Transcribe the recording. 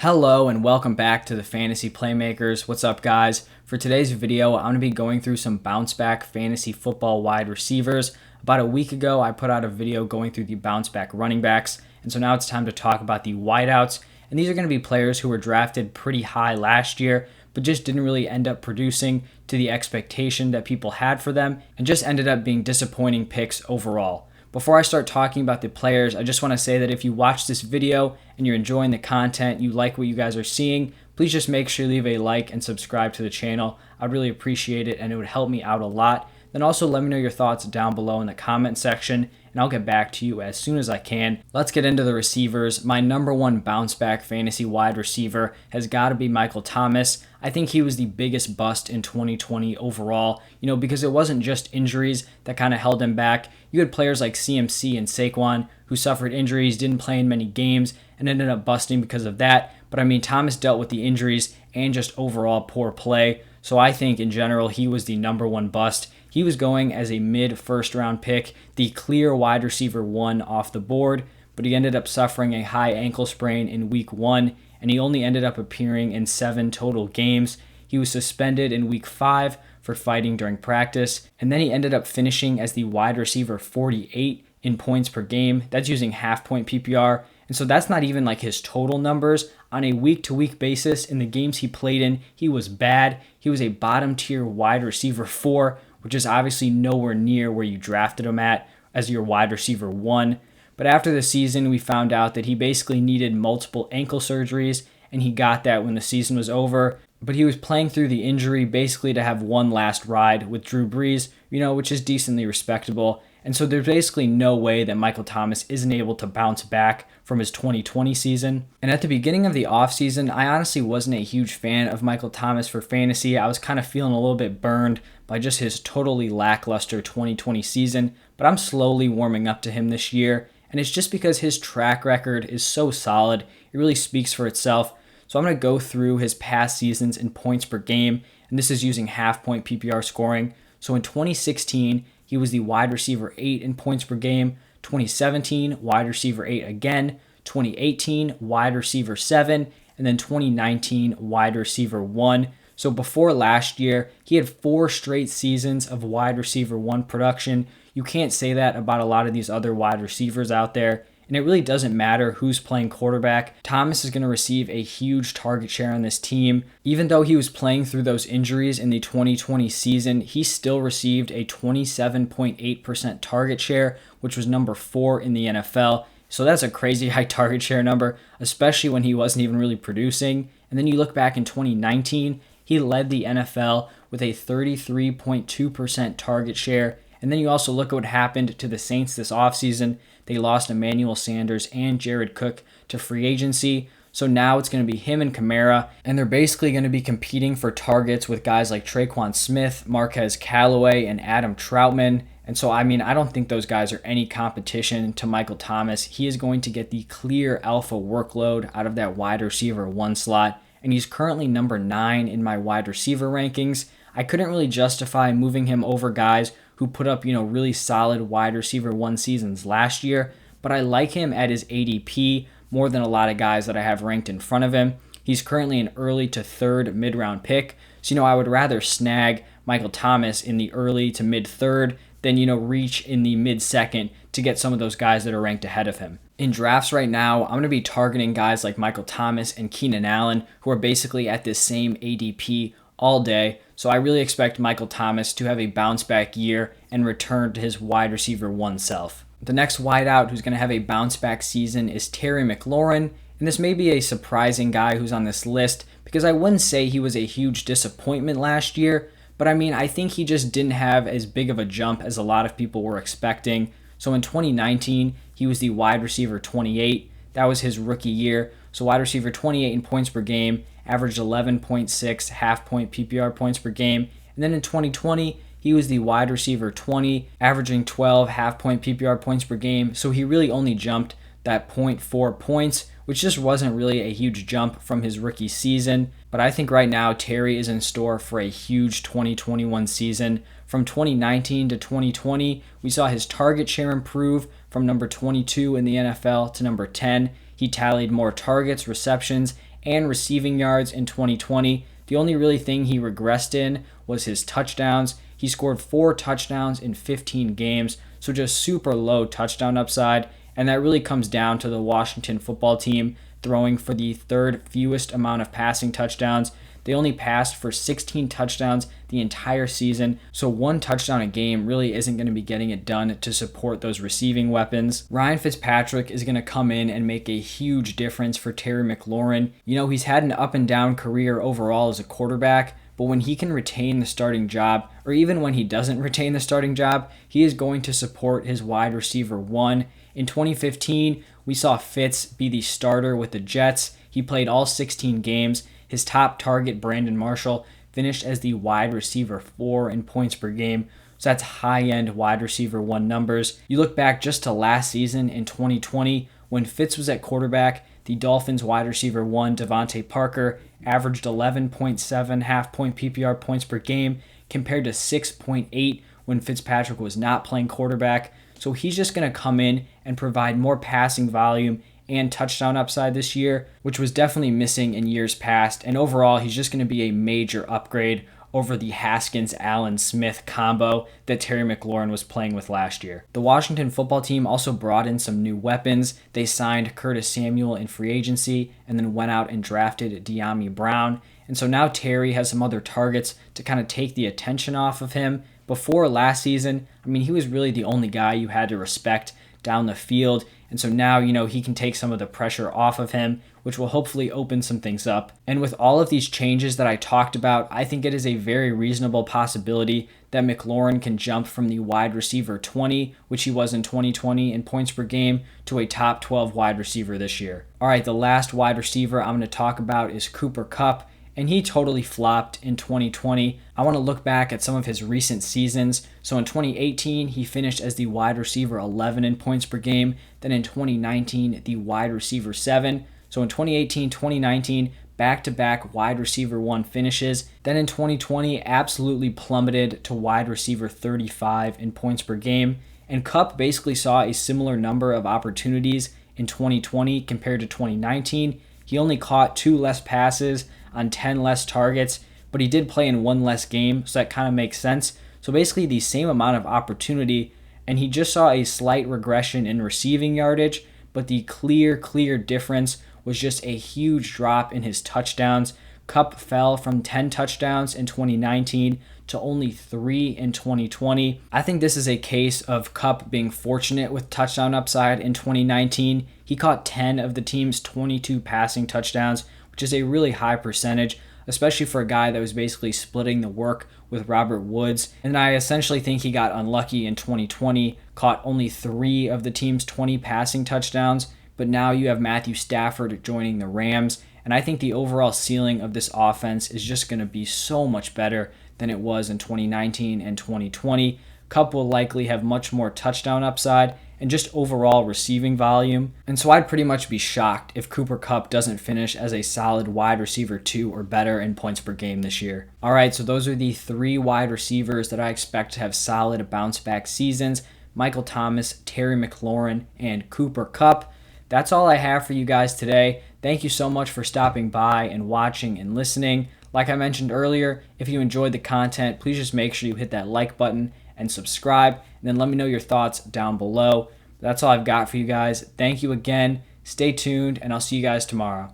Hello and welcome back to the Fantasy Playmakers. What's up, guys? For today's video, I'm going to be going through some bounce back fantasy football wide receivers. About a week ago, I put out a video going through the bounce back running backs, and so now it's time to talk about the wideouts. And these are going to be players who were drafted pretty high last year, but just didn't really end up producing to the expectation that people had for them, and just ended up being disappointing picks overall. Before I start talking about the players, I just want to say that if you watch this video and you're enjoying the content, you like what you guys are seeing, please just make sure you leave a like and subscribe to the channel. I'd really appreciate it and it would help me out a lot. Then also let me know your thoughts down below in the comment section and I'll get back to you as soon as I can. Let's get into the receivers. My number one bounce back fantasy wide receiver has got to be Michael Thomas. I think he was the biggest bust in 2020 overall, because it wasn't just injuries that kind of held him back. You had players like CMC and Saquon who suffered injuries, didn't play in many games, and ended up busting because of that. But Thomas dealt with the injuries and just overall poor play. So I think in general, he was the number one bust. He was going as a mid-first round pick, the clear wide receiver one off the board, but he ended up suffering a high ankle sprain in week 1, and he only ended up appearing in 7 total games. He was suspended in week 5 for fighting during practice, and then he ended up finishing as the wide receiver 48 in points per game. That's using half-point PPR, and so that's not even like his total numbers. On a week-to-week basis, in the games he played in, he was bad. He was a bottom-tier wide receiver 4, which is obviously nowhere near where you drafted him at as your wide receiver 1. But after the season, we found out that he basically needed multiple ankle surgeries, and he got that when the season was over. But he was playing through the injury basically to have one last ride with Drew Brees, which is decently respectable. And so there's basically no way that Michael Thomas isn't able to bounce back from his 2020 season. And at the beginning of the offseason, I honestly wasn't a huge fan of Michael Thomas for fantasy. I was kind of feeling a little bit burned by just his totally lackluster 2020 season, but I'm slowly warming up to him this year. And it's just because his track record is so solid. It really speaks for itself. So I'm going to go through his past seasons in points per game, and this is using half-point PPR scoring. So in 2016, he was the wide receiver 8 in points per game. 2017, wide receiver 8 again. 2018, wide receiver 7. And then 2019, wide receiver 1. So before last year, he had 4 straight seasons of wide receiver 1 production. You can't say that about a lot of these other wide receivers out there. And it really doesn't matter who's playing quarterback. Thomas is going to receive a huge target share on this team. Even though he was playing through those injuries in the 2020 season, he still received a 27.8% target share, which was number 4 in the NFL. So that's a crazy high target share number, especially when he wasn't even really producing. And then you look back in 2019, he led the NFL with a 33.2% target share. And then you also look at what happened to the Saints this offseason. They lost Emmanuel Sanders and Jared Cook to free agency. So now it's going to be him and Kamara, and they're basically going to be competing for targets with guys like Traquan Smith, Marquez Callaway, and Adam Troutman. And so, I don't think those guys are any competition to Michael Thomas. He is going to get the clear alpha workload out of that wide receiver 1 slot, and he's currently number 9 in my wide receiver rankings. I couldn't really justify moving him over guys who put up, really solid wide receiver 1 seasons last year, but I like him at his ADP more than a lot of guys that I have ranked in front of him. He's currently an early to third mid-round pick, so I would rather snag Michael Thomas in the early to mid-third than reach in the mid-second to get some of those guys that are ranked ahead of him. In drafts right now, I'm going to be targeting guys like Michael Thomas and Keenan Allen, who are basically at this same ADP all day. So I really expect Michael Thomas to have a bounce back year and return to his wide receiver 1 self. The next wideout who's going to have a bounce back season is Terry McLaurin. And this may be a surprising guy who's on this list because I wouldn't say he was a huge disappointment last year. But I think he just didn't have as big of a jump as a lot of people were expecting. So in 2019, he was the wide receiver 28. That was his rookie year. So wide receiver 28 in points per game, averaged 11.6 half-point PPR points per game. And then in 2020, he was the wide receiver 20, averaging 12 half-point PPR points per game. So he really only jumped that 0.4 points, which just wasn't really a huge jump from his rookie season. But I think right now Terry is in store for a huge 2021 season. From 2019 to 2020, we saw his target share improve from number 22 in the NFL to number 10. He tallied more targets, receptions, and receiving yards in 2020. The only really thing he regressed in was his touchdowns. He scored 4 touchdowns in 15 games, so just super low touchdown upside, and that really comes down to the Washington football team throwing for the third fewest amount of passing touchdowns. They only passed for 16 touchdowns the entire season, so 1 touchdown a game really isn't going to be getting it done to support those receiving weapons. Ryan Fitzpatrick is going to come in and make a huge difference for Terry McLaurin. You know, he's had an up and down career overall as a quarterback, but when he can retain the starting job, or even when he doesn't retain the starting job, he is going to support his wide receiver 1. In 2015, we saw Fitz be the starter with the Jets. He played all 16 games. His top target, Brandon Marshall, finished as the wide receiver 4 in points per game. So that's high-end wide receiver 1 numbers. You look back just to last season in 2020, when Fitz was at quarterback, the Dolphins wide receiver 1, Devontae Parker, averaged 11.7 half-point PPR points per game compared to 6.8 when Fitzpatrick was not playing quarterback. So he's just going to come in and provide more passing volume and touchdown upside this year, which was definitely missing in years past. And overall, he's just going to be a major upgrade over the Haskins-Allen-Smith combo that Terry McLaurin was playing with last year. The Washington football team also brought in some new weapons. They signed Curtis Samuel in free agency and then went out and drafted De'Ami Brown. And so now Terry has some other targets to kind of take the attention off of him. Before last season, I mean, he was really the only guy you had to respect down the field. And so now, he can take some of the pressure off of him, which will hopefully open some things up. And with all of these changes that I talked about, I think it is a very reasonable possibility that McLaurin can jump from the wide receiver 20, which he was in 2020 in points per game, to a top 12 wide receiver this year. All right, the last wide receiver I'm going to talk about is Cooper Kupp, and he totally flopped in 2020. I want to look back at some of his recent seasons. So in 2018, he finished as the wide receiver 11 in points per game. Then in 2019, the wide receiver 7. So in 2018, 2019, back-to-back wide receiver 1 finishes. Then in 2020, absolutely plummeted to wide receiver 35 in points per game. And Kupp basically saw a similar number of opportunities in 2020 compared to 2019. He only caught 2 less passes on 10 less targets, but he did play in 1 less game, so that kind of makes sense. So basically the same amount of opportunity, and he just saw a slight regression in receiving yardage, but the clear difference was just a huge drop in his touchdowns. Kupp fell from 10 touchdowns in 2019 to only 3 in 2020. I think this is a case of Kupp being fortunate with touchdown upside in 2019. He caught 10 of the team's 22 passing touchdowns, which is a really high percentage, especially for a guy that was basically splitting the work with Robert Woods. And I essentially think he got unlucky in 2020, caught only 3 of the team's 20 passing touchdowns, but now you have Matthew Stafford joining the Rams, and I think the overall ceiling of this offense is just going to be so much better than it was in 2019 and 2020. Kupp will likely have much more touchdown upside and just overall receiving volume. And so I'd pretty much be shocked if Cooper Kupp doesn't finish as a solid wide receiver 2 or better in points per game this year. All right, so those are the 3 wide receivers that I expect to have solid bounce back seasons: Michael Thomas, Terry McLaurin, and Cooper Kupp. That's all I have for you guys today. Thank you so much for stopping by and watching and listening. Like I mentioned earlier, if you enjoyed the content, please just make sure you hit that like button and subscribe, and then let me know your thoughts down below. That's all I've got for you guys. Thank you again. Stay tuned, and I'll see you guys tomorrow.